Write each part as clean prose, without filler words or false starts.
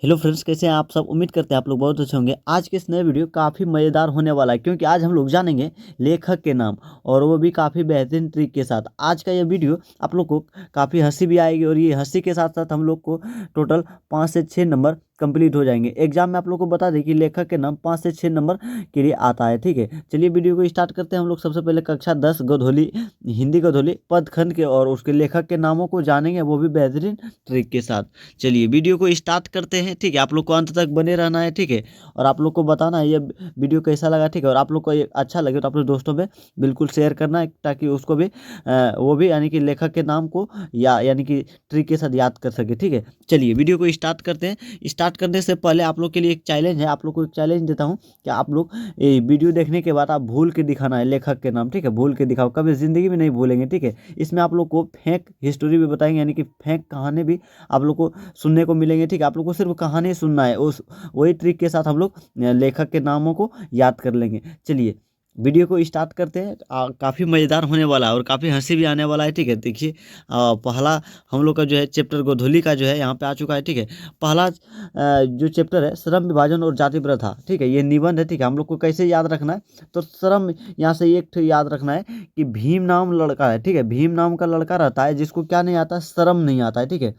Hello friends, कैसे हैं आप सब। उम्मीद करते हैं आप लोग बहुत अच्छे होंगे। आज के इस नए वीडियो काफ़ी मज़ेदार होने वाला है, क्योंकि आज हम लोग जानेंगे लेखक के नाम, और वो भी काफ़ी बेहतरीन ट्रिक के साथ। आज का ये वीडियो आप लोग को काफ़ी हंसी भी आएगी, और ये हंसी के साथ साथ हम लोग को टोटल 5 से 6 नंबर कंप्लीट हो जाएंगे। एग्जाम में आप लोग को बता दें कि लेखक के नाम 5 से 6 नंबर के लिए आता है। ठीक है, चलिए वीडियो को स्टार्ट करते हैं। हम लोग सबसे पहले कक्षा 10 गधोली, हिंदी गधोली पद खंड के और उसके लेखक के नामों को जानेंगे, वो भी बेहतरीन ट्रिक के साथ। चलिए वीडियो को स्टार्ट करते हैं। ठीक है, आप लोग को अंत तक बने रहना है। ठीक है, और आप लोग को बताना है ये वीडियो कैसा लगा। ठीक है, और आप लोग को ये अच्छा लगे तो अपने दोस्तों में बिल्कुल शेयर करना है, ताकि उसको भी वो भी यानी कि लेखक के नाम को यानी कि ट्रिक के साथ याद कर सके। ठीक है, चलिए वीडियो को स्टार्ट करते हैं। स्टार्ट करने से पहले आप लोग के लिए एक चैलेंज है। आप लोग को एक चैलेंज देता हूँ कि आप लोग ये वीडियो देखने के बाद आप भूल के दिखाना है लेखक के नाम। ठीक है, भूल के दिखाओ, कभी ज़िंदगी में नहीं भूलेंगे। ठीक है, इसमें आप लोग को फेक हिस्टोरी भी बताएंगे, यानी कि फेक कहानी भी आप लोग को सुनने को मिलेंगे। ठीक है, आप लोग को सिर्फ कहानी सुनना है, उस वही ट्रिक के साथ हम लोग लेखक के नामों को याद कर लेंगे। चलिए वीडियो को स्टार्ट करते हैं। काफ़ी मज़ेदार होने वाला है और काफ़ी हंसी भी आने वाला है। ठीक है, देखिए पहला हम लोग का जो है चैप्टर गोधूली का जो है यहाँ पे आ चुका है। ठीक है, पहला जो चैप्टर है श्रम विभाजन और जाति प्रथा। ठीक है, ये निबंध है। ठीक है, हम लोग को कैसे याद रखना है, तो श्रम यहाँ से एक ठो याद रखना है कि भीम नाम लड़का है। ठीक है, भीम नाम का लड़का रहता है जिसको क्या नहीं आता, श्रम नहीं आता है। ठीक है,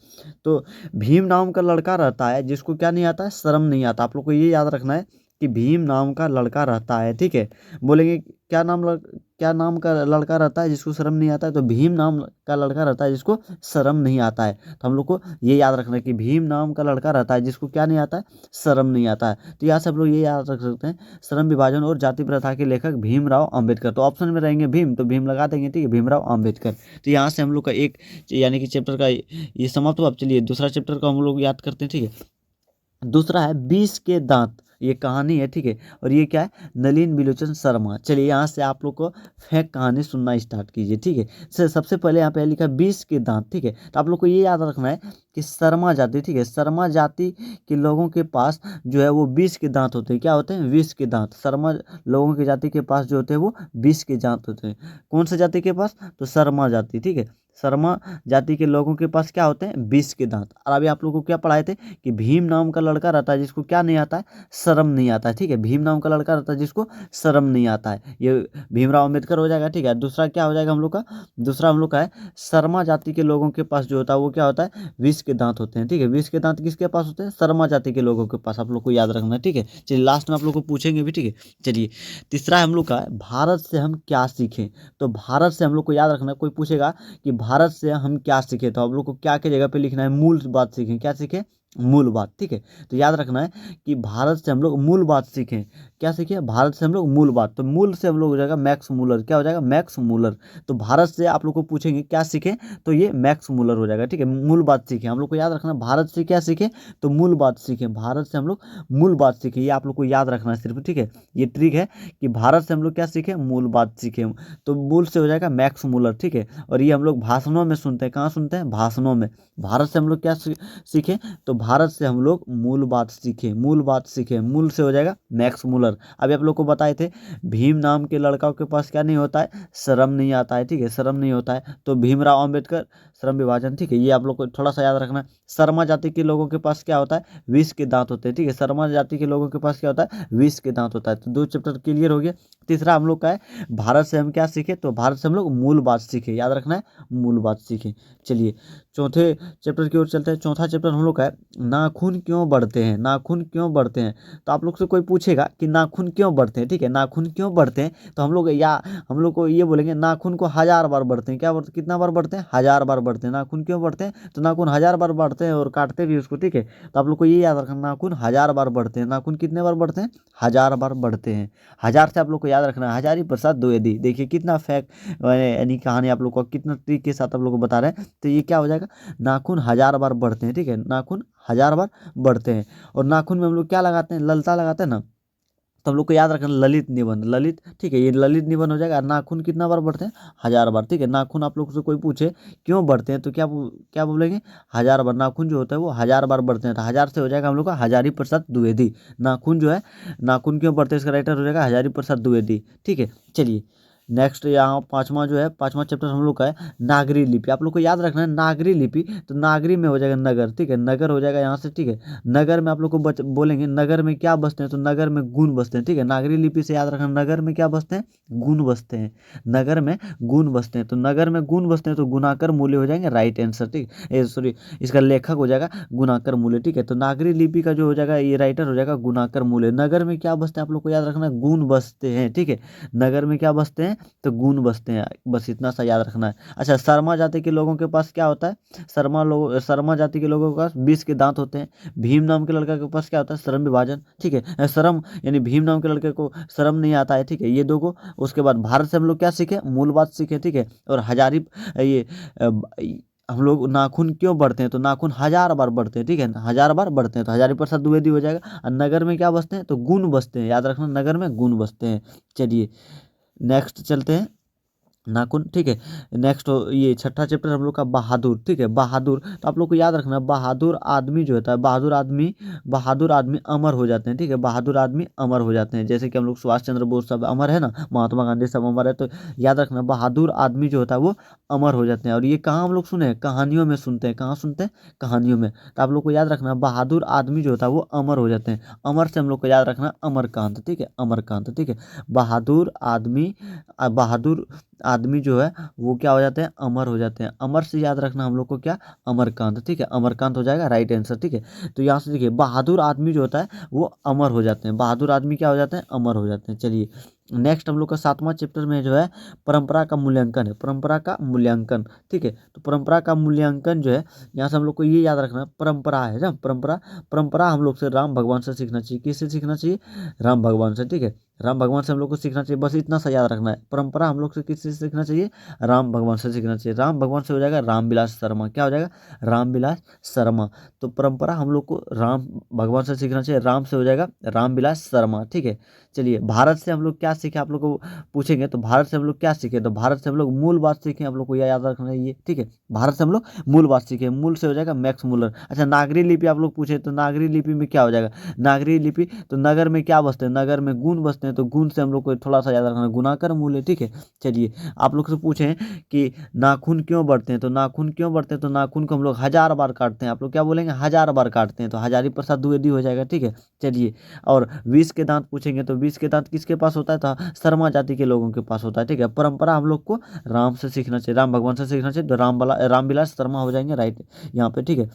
तो भीम नाम का लड़का रहता है जिसको क्या नहीं आता है, श्रम नहीं आता। आप लोग को ये याद रखना है कि भीम नाम का लड़का रहता है। ठीक है, बोलेंगे क्या नाम का लड़का रहता है जिसको शर्म नहीं आता है, तो भीम नाम का लड़का रहता है जिसको शर्म नहीं आता है। तो हम लोग को ये याद रखना है कि भीम नाम का लड़का रहता है जिसको क्या नहीं आता है, शर्म नहीं आता है। तो यहाँ से हम लोग ये याद रख सकते हैं, श्रम विभाजन और जाति प्रथा के लेखक भीमराव अम्बेडकर। तो ऑप्शन में रहेंगे भीम, तो भीम लगा देंगे। ठीक है, भीमराव अम्बेडकर। तो यहाँ से हम लोग का एक यानी कि चैप्टर का ये समाप्त हुआ। अब चलिए दूसरा चैप्टर का हम लोग याद करते हैं। ठीक है, दूसरा है 20 के दांत, ये कहानी है। ठीक है, और ये क्या है, नलिन बिलोचन शर्मा। चलिए यहाँ से आप लोग को फेक कहानी सुनना स्टार्ट कीजिए। ठीक है, सबसे पहले यहाँ पे लिखा 20 के दांत। ठीक है, तो आप लोग को ये याद रखना है कि शर्मा जाति, ठीक है, शर्मा जाति के लोगों के पास जो है वो 20 के दांत होते हैं। क्या होते हैं, 20 के दांत। शर्मा लोगों की जाति के पास जो होते हैं वो 20 के दांत होते हैं। कौन सा जाति के पास, तो शर्मा जाति। ठीक है, शर्मा जाति के लोगों के पास क्या होते हैं, 20 के दांत। और अभी आप लोगों को क्या पढ़ाए थे कि भीम नाम का लड़का रहता है जिसको क्या नहीं आता है, शर्म नहीं आता है। ठीक है, भीम नाम का लड़का रहता है जिसको शर्म नहीं आता है, ये भीमराव अम्बेडकर हो जाएगा। ठीक है, दूसरा क्या हो जाएगा हम लोग का, दूसरा हम लोग का है शर्मा जाति के लोगों के पास जो होता है वो क्या होता है, 20 के दांत होते हैं। ठीक है, 20 के दांत किसके पास होते हैं, शर्मा जाति के लोगों के पास। आप लोग को याद रखना है। ठीक है, चलिए लास्ट में आप लोग को पूछेंगे भी। ठीक है, चलिए तीसरा हम लोग का है भारत से हम क्या सीखें। तो भारत से हम लोग को याद रखना है, कोई पूछेगा कि भारत से हम क्या सीखे, तो आप लोग को क्या की जगह पे लिखना है, मूल बात सीखें। क्या सीखें, मूल बात। ठीक है, तो याद रखना है कि भारत से हम लोग मूल बात सीखें। क्या सीखें, भारत से हम लोग मूल बात। तो मूल से हम लोग हो जाएगा मैक्स मूलर। क्या हो जाएगा, मैक्स मूलर। तो भारत से आप लोग को पूछेंगे क्या सीखें, तो ये मैक्स मूलर हो जाएगा। ठीक है, मूल बात सीखें। हम लोग को याद रखना है भारत से क्या सीखें, तो मूल बात सीखें। भारत से हम लोग मूल बात सीखें, ये आप लोग को याद रखना है सिर्फ। ठीक है, ये ट्रिक है कि भारत से हम लोग क्या सीखें, मूल बात सीखें। तो मूल से हो जाएगा मैक्स मूलर। ठीक है, और ये हम लोग भाषणों में सुनते हैं। कहाँ सुनते हैं, भाषणों में। भारत से हम लोग क्या सीखें, तो भारत से हम लोग मूल बात सीखें, मूल बात सीखें। मूल से हो जाएगा मैक्स मूलर। अभी आप लोग को बताए थे भीम नाम के लड़का के पास क्या नहीं होता है, शर्म नहीं आता है। ठीक है, शर्म नहीं होता है, तो भीमराव अम्बेडकर श्रम विभाजन। ठीक है, ये आप लोग को थोड़ा सा याद रखना है। शर्मा जाति के लोगों के पास क्या होता है, 20 के दांत होते हैं। ठीक है, शर्मा जाति के लोगों के पास क्या होता है, 20 के दांत होता है। तो 2 चैप्टर क्लियर हो गया। तीसरा हम लोग का है भारत से हम क्या सीखे, तो भारत से हम लोग मूल बात सीखे। याद रखना है, मूल बात सीखे। चलिए चौथे चैप्टर की ओर चलते हैं। चौथा चैप्टर हम लोग का है नाखून क्यों बढ़ते हैं, नाखून क्यों बढ़ते हैं। तो आप लोग से कोई पूछेगा कि नाखून क्यों बढ़ते हैं। ठीक है, नाखून क्यों बढ़ते हैं, तो हम लोग को ये बोलेंगे नाखून को 1000 बार बढ़ते हैं। क्या बढ़ते, कितना बार बढ़ते हैं, 1000 बार बढ़ते हैं। नाखून क्यों बढ़ते हैं, तो नाखून 1000 बार बढ़ते हैं और काटते भी उसको। ठीक है, तो आप लोग को ये याद रखना, नाखून 1000 बार बढ़ते हैं। नाखून कितने बार बढ़ते हैं, 1000 बार बढ़ते हैं। 1000 से आप लोग को याद रखना है हजारी प्रसाद द्विवेदी। देखिए कितना फैक्ट यानी कहानी आप लोग को कितना ट्रिक के साथ आप लोग को बता रहे हैं। तो ये क्या हो जाएगा, नाखून 1000 बार बढ़ते हैं। ठीक है, नाखून 1000 बार बढ़ते हैं। और नाखून में हम लोग क्या लगाते हैं, ललता लगाते हैं ना, तो हम लोग को याद रखना ललित निबंध, ललित। ठीक है, ये ललित निबंध हो जाएगा। नाखून कितना बार बढ़ते हैं, 1000 बार। ठीक है, नाखून आप लोग से कोई पूछे क्यों बढ़ते हैं, तो क्या बोलेंगे, 1000 बार। नाखून जो होता है वो 1000 बार बढ़ते हैं। तो 1000 से हो जाएगा हम लोग का हजारी प्रसाद द्विवेदी। नाखून जो है, नाखून क्यों बढ़ते हैं, इसका राइटर हो जाएगा हजारी प्रसाद द्विवेदी। ठीक है, चलिए नेक्स्ट यहाँ पाँचवा जो है, पाँचवा चैप्टर हम लोग का है नागरी लिपि। आप लोग को याद रखना है नागरी लिपि, तो नागरी में हो जाएगा नगर, ठीक है, नगर हो जाएगा यहाँ से, ठीक है। नगर में आप लोग को बोलेंगे नगर में क्या बसते हैं, तो नगर में गुण बसते हैं, ठीक है। नागरी लिपि से याद रखना नगर में क्या बसते हैं, गुण बसते हैं, नगर में गुण बसते हैं। तो नगर में गुण बसते हैं तो गुणाकर मूल्य हो जाएंगे राइट आंसर, ठीक है। सॉरी, इसका लेखक हो जाएगा गुणाकर मूल्य, ठीक है। तो नागरी लिपि का जो हो जाएगा ये राइटर हो जाएगा गुणाकर मूल्य। नगर में क्या बसते हैं आप लोग को याद रखना, गुण बसते हैं, ठीक है। नगर में क्या बसते हैं, तो गुण बसते हैं, बस इतना सा याद रखना है। अच्छा, शर्मा जाति के लोगों के पास क्या होता है, शर्मा जाति के लोगों के पास 20 के दांत होते हैं। भीम नाम के लड़का के पास क्या होता है, श्रम विभाजन, ठीक है। श्रम यानी भीम नाम के लड़के को श्रम नहीं आता है, ठीक है, ये दो को। उसके बाद भारत से हम लोग क्या सीखे, मूल बात सीखे, ठीक है। और हजारी ये हम लोग नाखून क्यों बढ़ते हैं, तो नाखून 1000 बार बढ़ते हैं, ठीक है, 1000 बार बढ़ते हैं, तो हजारी प्रसाद द्विवेदी हो जाएगा। और नगर में क्या बसते हैं, तो गुण बसते हैं, याद रखना नगर में गुण बसते हैं। चलिए नेक्स्ट चलते हैं, नाखून, ठीक है। नेक्स्ट ये छठा चैप्टर हम लोग का बहादुर, ठीक है, बहादुर। तो आप लोग को याद रखना बहादुर आदमी जो होता है, बहादुर आदमी अमर हो जाते हैं, ठीक है, बहादुर आदमी अमर हो जाते हैं। जैसे कि हम लोग सुभाष चंद्र बोस सब अमर है ना, महात्मा गांधी सब अमर है, तो याद रखना बहादुर आदमी जो होता है वो अमर हो जाते हैं। और ये कहाँ हम लोग सुने हैं, कहानियों में सुनते हैं, कहाँ सुनते हैं, कहानियों में। तो आप लोग को याद रखना बहादुर आदमी जो होता है वो अमर हो जाते हैं। अमर से हम लोग को याद रखना अमरकांत, ठीक है, अमरकांत, ठीक है। बहादुर आदमी जो है वो क्या हो जाते हैं, अमर हो जाते हैं। अमर से याद रखना हम लोग को क्या, अमरकांत, ठीक है, अमरकांत हो जाएगा राइट आंसर, ठीक है। तो यहाँ से देखिए बहादुर आदमी जो होता है वो अमर हो जाते हैं, बहादुर आदमी क्या हो जाते हैं, अमर हो जाते हैं। चलिए नेक्स्ट हम लोग का सातवां चैप्टर में जो है परंपरा का मूल्यांकन है, परंपरा का मूल्यांकन, ठीक है। तो परंपरा का मूल्यांकन जो है यहाँ से हम लोग को ये याद रखना परंपरा है ना, परंपरा हम लोग से राम भगवान से सीखना चाहिए, किससे सीखना चाहिए, राम भगवान से, ठीक है, राम भगवान से हम लोग को सीखना चाहिए, बस इतना सा याद रखना है। परंपरा हम लोग से किससे सीखना चाहिए, राम भगवान से सीखना चाहिए। राम भगवान से हो जाएगा रामविलास शर्मा, क्या हो जाएगा, रामविलास शर्मा। तो परंपरा हम लोग को राम भगवान से सीखना चाहिए, राम से हो जाएगा रामविलास शर्मा, ठीक है। चलिए भारत से हम लोग क्या सीखे, आप लोग को पूछेंगे तो भारत से हम लोग क्या सीखे, तो भारत से हम लोग मूल बात सीखे, आप लोग को यह याद रखना है ये, ठीक है। भारत से हम लोग मूल बात सीखे, मूल से हो जाएगा मैक्स मूलर। अच्छा, नागरी लिपि आप लोग पूछे तो नागरी लिपि में क्या हो जाएगा, नागरी लिपि, तो नगर में क्या बसते हैं, नगर में गुण बसते हैं, तो गुण से हम लोग को थोड़ा सा याद रखना गुणाकर मूल्य, ठीक है। चलिए आप लोग से पूछें कि नाखून क्यों बढ़ते हैं, तो नाखून क्यों बढ़ते हैं, तो नाखून को हम लोग 1000 बार काटते हैं, आप लोग क्या बोलेंगे, 1000 बार काटते हैं, तो हजारी प्रसाद द्विवेदी हो जाएगा, ठीक है। चलिए और 20 के दांत पूछेंगे तो 20 के दांत किसके पास होता है, तो शर्मा जाति के लोगों के पास होता है, ठीक है। परंपरा हम लोग को राम से सीखना चाहिए, राम भगवान से सीखना चाहिए, तो रामविलास शर्मा हो जाएंगे राइट यहाँ पे, ठीक है।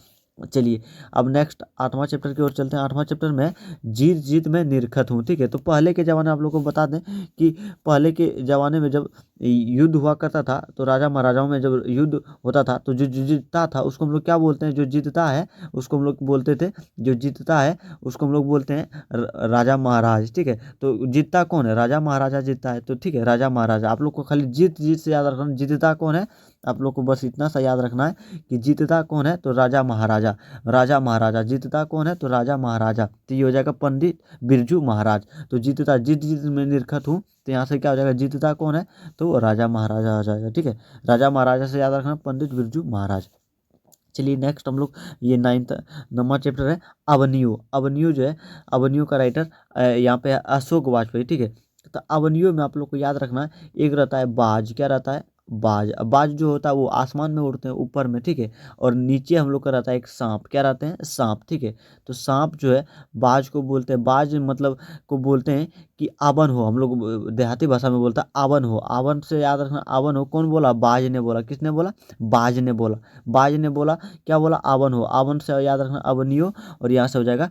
चलिए अब नेक्स्ट आठवां चैप्टर की ओर चलते हैं। आठवां चैप्टर में जीत जीत में निरखत हूँ, ठीक है। तो पहले के ज़माने आप लोग को बता दें कि पहले के ज़माने में जब युद्ध हुआ करता था, तो राजा महाराजाओं में जब युद्ध होता था तो जो जीतता था उसको हम लोग क्या बोलते हैं, जो जीतता है उसको हम लोग बोलते थे, जो जीतता है उसको हम लोग बोलते हैं राजा महाराज, ठीक है। तो जीतता कौन है, राजा महाराजा जीतता है, तो ठीक है, राजा महाराजा। आप लोग को खाली जीत जीत से याद रखना, जीतता कौन है, आप लोग को बस इतना सा याद रखना है कि जीतता कौन है, तो राजा महाराजा, राजा महाराजा। जीतता कौन है, तो राजा महाराजा, तो ये हो जाएगा पंडित बिरजू महाराज। तो जीतता, जीत जीत में निरखत हूँ, तो यहाँ से क्या हो जाएगा, जीतता कौन है, तो वो राजा महाराजा हो जाएगा, ठीक है। राजा महाराजा से याद रखना पंडित बिरजू महाराज। चलिए नेक्स्ट हम लोग ये 9th नंबर चैप्टर है अवनियो। अवनियो जो है, अवनियो का राइटर यहाँ पे है अशोक वाजपेयी, ठीक है। तो अवनियो में आप लोग को याद रखना है एक रहता है बाज, क्या रहता है, बाज। बाज जो होता है वो आसमान में उड़ते हैं ऊपर में, ठीक है। और नीचे हम लोग का रहता है एक सांप, क्या रहते हैं, सांप, ठीक है। तो सांप जो है बाज को बोलते हैं, बाज मतलब को बोलते हैं कि आवन हो, हम लोग देहाती भाषा में बोलता है आवन हो। आवन से याद रखना आवन हो, कौन बोला, बाज ने बोला, किसने बोला, बाज ने बोला, बाज ने बोला, क्या बोला, आवन हो। आवन से याद रखना अवनियो, और यहाँ से हो जाएगा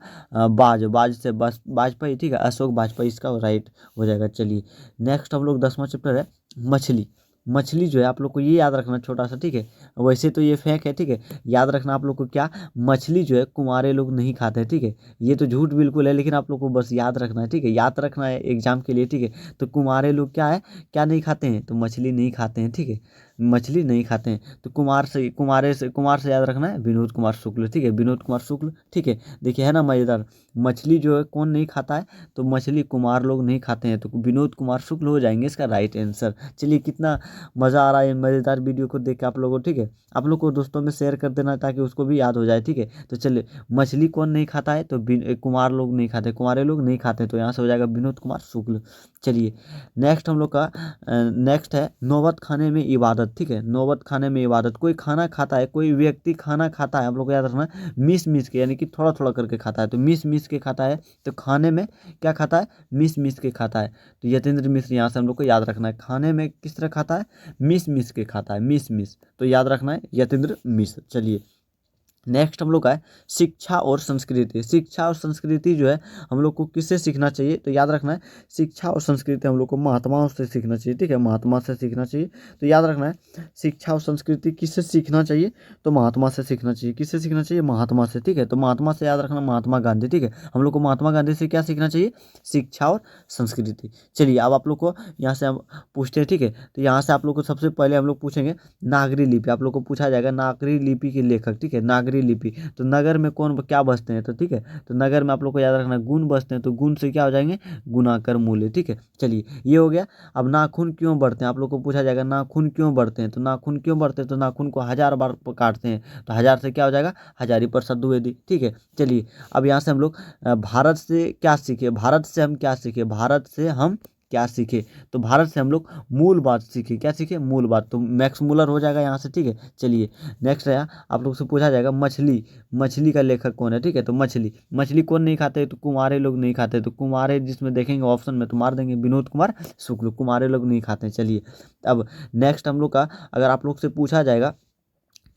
बाज, बाज से वाजपेयी, ठीक है, अशोक वाजपेयी इसका राइट हो जाएगा। चलिए नेक्स्ट हम लोग 10वां चैप्टर है मछली। मछली जो है आप लोग को ये याद रखना छोटा सा, ठीक है। वैसे तो ये फेक है, ठीक है, याद रखना आप लोग को क्या, मछली जो है कुंवारे लोग नहीं खाते हैं, ठीक है। ये तो झूठ बिल्कुल है, लेकिन आप लोग को बस याद रखना है, ठीक है, याद रखना है एग्जाम के लिए, ठीक है। तो कुंवारे लोग क्या है, क्या नहीं खाते हैं, तो मछली नहीं खाते हैं, ठीक है। मछली नहीं खाते हैं। तो कुमार से याद रखना है विनोद कुमार शुक्ल, ठीक है, विनोद कुमार शुक्ल, ठीक है। देखिए है ना मज़ेदार, मछली जो है कौन नहीं खाता है, तो मछली कुमार लोग नहीं खाते हैं, तो विनोद कुमार शुक्ल हो जाएंगे इसका राइट आंसर। चलिए कितना मज़ा आ रहा है मज़ेदार वीडियो को देख के आप लोगों को, ठीक है। आप लोग को दोस्तों में शेयर कर देना ताकि उसको भी याद हो जाए, ठीक है। तो चलिए मछली कौन नहीं खाता है, तो कुमार लोग नहीं खाते, कुमारे लोग नहीं खाते, तो यहाँ से हो जाएगा विनोद कुमार शुक्ल। चलिए नेक्स्ट हम लोग का नेक्स्ट है नौबत खाने में इबादत, ठीक है। नौबत खाने में इबादत, कोई खाना खाता है, कोई व्यक्ति खाना खाता है, आप लोग को याद रखना है मिस मिस के, यानी कि थोड़ा थोड़ा करके खाता है, तो मिस मिस के खाता है। तो खाने में क्या खाता है, मिस मिस के खाता है। तो यतेंद्र मिश्र यहाँ से हम लोग को याद रखना है, खाने में किस तरह खाता है, मिस मिस के खाता है, मिस मिस, तो याद रखना है यतेंद्र मिश्र। चलिए नेक्स्ट हम लोग का है शिक्षा और संस्कृति। शिक्षा और संस्कृति जो है हम लोग को किससे सीखना चाहिए, तो याद रखना है शिक्षा और संस्कृति हम लोग को महात्माओं से सीखना चाहिए, ठीक है, महात्मा से सीखना चाहिए। तो याद रखना है शिक्षा और संस्कृति किससे सीखना चाहिए, तो महात्मा से सीखना चाहिए। किससे सीखना चाहिए, महात्मा से, ठीक है। तो महात्मा से याद रखना महात्मा गांधी, ठीक है। हम लोग को महात्मा गांधी से क्या सीखना चाहिए, शिक्षा और संस्कृति। चलिए अब आप लोग को यहाँ से हम पूछते हैं, ठीक है। तो यहाँ से आप लोग को सबसे पहले हम लोग पूछेंगे नागरी लिपि, आप लोग को पूछा जाएगा नागरी लिपि के लेखक, ठीक है, नागरी लिपि। तो नगर में कौन क्या बसते हैं, तो ठीक है, तो नगर में आप लोग को याद रखना गुण बसते हैं, तो गुण से क्या हो जाएंगे, गुणाकर मूल्य, ठीक है। चलिए ये हो गया। अब नाखून क्यों बढ़ते हैं, आप लोग को पूछा जाएगा नाखून क्यों बढ़ते हैं, तो नाखून क्यों बढ़ते हैं, तो नाखून को 1000 बार काटते हैं, तो 1000 से क्या हो जाएगा, हजारी प्रसाद द्विवेदी, ठीक है। चलिए अब यहाँ से हम लोग भारत से क्या सीखे, भारत से हम क्या सीखे, भारत से हम क्या सीखे, तो भारत से हम लोग मूल बात सीखे, क्या सीखे, मूल बात, तो मैक्स मूलर हो जाएगा यहाँ से, ठीक है। चलिए नेक्स्ट है आप लोग से पूछा जाएगा मछली, मछली का लेखक कौन है, ठीक है। तो मछली कौन नहीं खाते, तो कुमारे लोग नहीं खाते, तो कुमारे जिसमें देखेंगे ऑप्शन में तो मार देंगे विनोद कुमार शुक्ल, कुमारे लोग नहीं खाते हैं। चलिए अब नेक्स्ट हम लोग का अगर आप लोग से पूछा जाएगा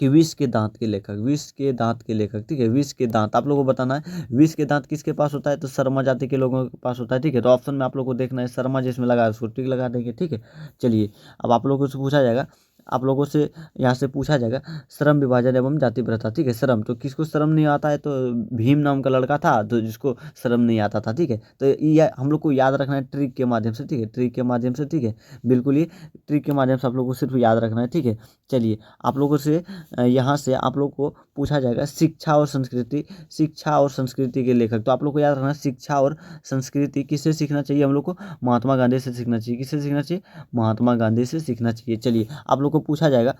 कि विष के दांत के लेखक, विष के दांत के लेखक, ठीक है, विष के दांत आप लोगों को बताना है विष के दांत किसके पास होता है, तो शर्मा जाति के लोगों के पास होता है, ठीक है। तो ऑप्शन में आप लोग को देखना है शर्मा जिसमें लगा है उसको टिक लगा देंगे, ठीक है। चलिए अब आप लोगों से पूछा जाएगा, आप लोगों से यहाँ से पूछा जाएगा श्रम विभाजन एवं जाति प्रथा, ठीक है। श्रम तो किसको श्रम नहीं आता है, तो भीम नाम का लड़का था तो जिसको श्रम नहीं आता था, ठीक है। तो ये हम लोग को याद रखना है ट्रिक के माध्यम से, ठीक है, ट्रिक के माध्यम से, ठीक है, बिल्कुल ये ट्रिक के माध्यम से आप लोग को सिर्फ याद रखना है, ठीक है। चलिए आप लोगों से यहाँ से आप लोग को पूछा जाएगा शिक्षा और संस्कृति, शिक्षा और संस्कृति के लेखक, तो आप लोग को याद रखना है शिक्षा और संस्कृति किससे सीखना चाहिए, हम लोग को महात्मा गांधी से सीखना चाहिए। किससे सीखना चाहिए, महात्मा गांधी से सीखना चाहिए। चलिए आप लोग को पूछा जाएगा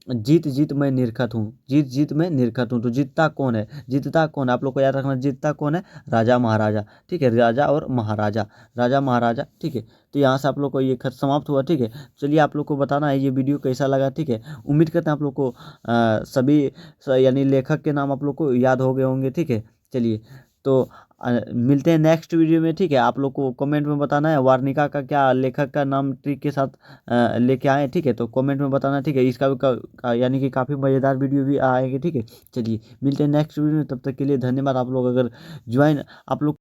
जीत जीत मैं निरखत हूँ, जीत जीत मैं निरखत हूँ, तो जीतता कौन है, जीतता कौन है, आप लोग को याद रखना जीतता कौन है, राजा महाराजा, ठीक है, राजा और महाराजा, राजा महाराजा, ठीक है। तो यहाँ से आप लोग को ये खत समाप्त हुआ, ठीक है। चलिए आप लोग को बताना है ये वीडियो कैसा लगा, ठीक है। उम्मीद करते हैं आप लोग को सभी यानी लेखक के नाम आप लोग को याद हो गए होंगे, ठीक है। चलिए तो मिलते हैं नेक्स्ट वीडियो में, ठीक है। आप लोग को कमेंट में बताना है वार्निका का क्या लेखक का नाम ट्रिक के साथ लेके आए, ठीक है, तो कमेंट में बताना, ठीक है। इसका भी यानी कि काफ़ी मज़ेदार वीडियो भी आएंगे, ठीक है। चलिए मिलते हैं नेक्स्ट वीडियो में, तब तक के लिए धन्यवाद। आप लोग अगर ज्वाइन आप लोग